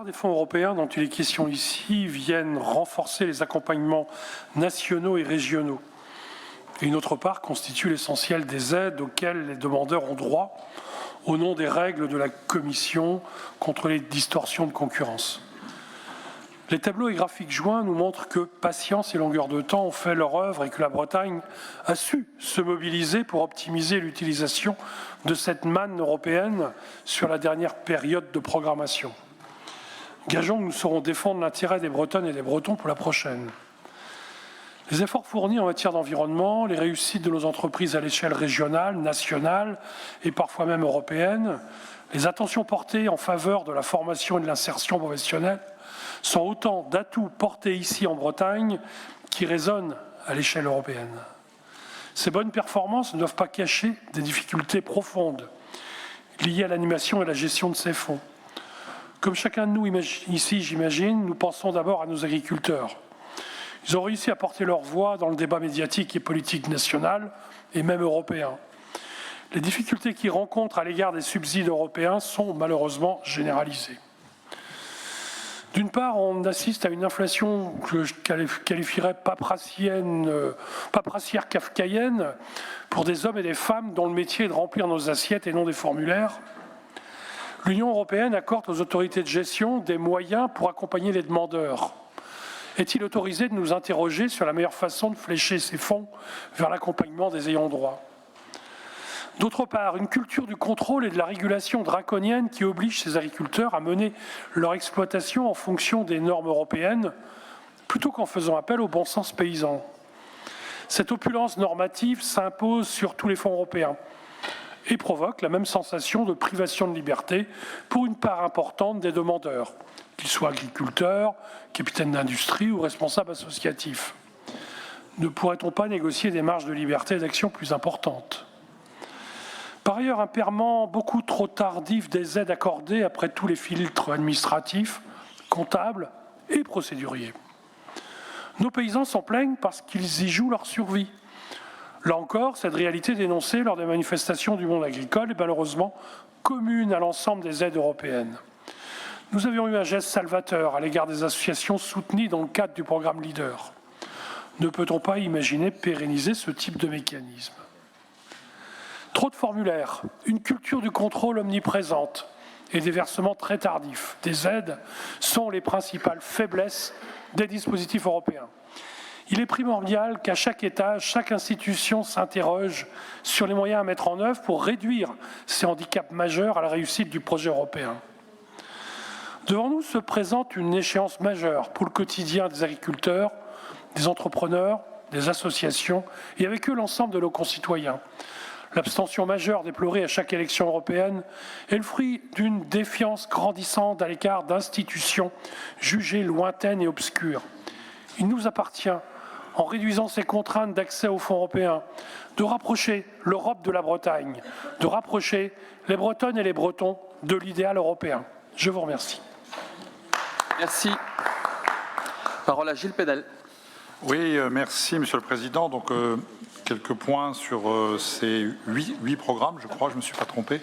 Des fonds européens dont il est question ici viennent renforcer les accompagnements nationaux et régionaux. Et une autre part constitue l'essentiel des aides auxquelles les demandeurs ont droit au nom des règles de la Commission contre les distorsions de concurrence. Les tableaux et graphiques joints nous montrent que patience et longueur de temps ont fait leur œuvre et que la Bretagne a su se mobiliser pour optimiser l'utilisation de cette manne européenne sur la dernière période de programmation. Gageons que nous saurons défendre l'intérêt des Bretonnes et des Bretons pour la prochaine. Les efforts fournis en matière d'environnement, les réussites de nos entreprises à l'échelle régionale, nationale et parfois même européenne, les attentions portées en faveur de la formation et de l'insertion professionnelle sont autant d'atouts portés ici en Bretagne qui résonnent à l'échelle européenne. Ces bonnes performances ne doivent pas cacher des difficultés profondes liées à l'animation et à la gestion de ces fonds. Comme chacun de nous ici, j'imagine, nous pensons d'abord à nos agriculteurs. Ils ont réussi à porter leur voix dans le débat médiatique et politique national et même européen. Les difficultés qu'ils rencontrent à l'égard des subsides européens sont malheureusement généralisées. D'une part, on assiste à une inflation que je qualifierais paprassière kafkaïenne pour des hommes et des femmes dont le métier est de remplir nos assiettes et non des formulaires. L'Union européenne accorde aux autorités de gestion des moyens pour accompagner les demandeurs. Est-il autorisé de nous interroger sur la meilleure façon de flécher ces fonds vers l'accompagnement des ayants droit? D'autre part, une culture du contrôle et de la régulation draconienne qui oblige ces agriculteurs à mener leur exploitation en fonction des normes européennes plutôt qu'en faisant appel au bon sens paysan. Cette opulence normative s'impose sur tous les fonds européens et provoque la même sensation de privation de liberté pour une part importante des demandeurs, qu'ils soient agriculteurs, capitaines d'industrie ou responsables associatifs. Ne pourrait-on pas négocier des marges de liberté d'action plus importantes? Par ailleurs, un paiement beaucoup trop tardif des aides accordées après tous les filtres administratifs, comptables et procéduriers. Nos paysans s'en plaignent parce qu'ils y jouent leur survie. Là encore, cette réalité dénoncée lors des manifestations du monde agricole est malheureusement commune à l'ensemble des aides européennes. Nous avions eu un geste salvateur à l'égard des associations soutenues dans le cadre du programme LEADER. Ne peut-on pas imaginer pérenniser ce type de mécanisme? Trop de formulaires, une culture du contrôle omniprésente et des versements très tardifs des aides sont les principales faiblesses des dispositifs européens. Il est primordial qu'à chaque étage, chaque institution s'interroge sur les moyens à mettre en œuvre pour réduire ces handicaps majeurs à la réussite du projet européen. Devant nous se présente une échéance majeure pour le quotidien des agriculteurs, des entrepreneurs, des associations et avec eux l'ensemble de nos concitoyens. L'abstention majeure déplorée à chaque élection européenne est le fruit d'une défiance grandissante à l'égard d'institutions jugées lointaines et obscures. Il nous appartient, en réduisant ces contraintes d'accès aux fonds européens, de rapprocher l'Europe de la Bretagne, de rapprocher les Bretonnes et les Bretons de l'idéal européen. Je vous remercie. Merci. Parole à Gilles Pédel. Oui, merci Monsieur le Président. Donc, quelques points sur ces 8 programmes, je crois, je ne me suis pas trompé.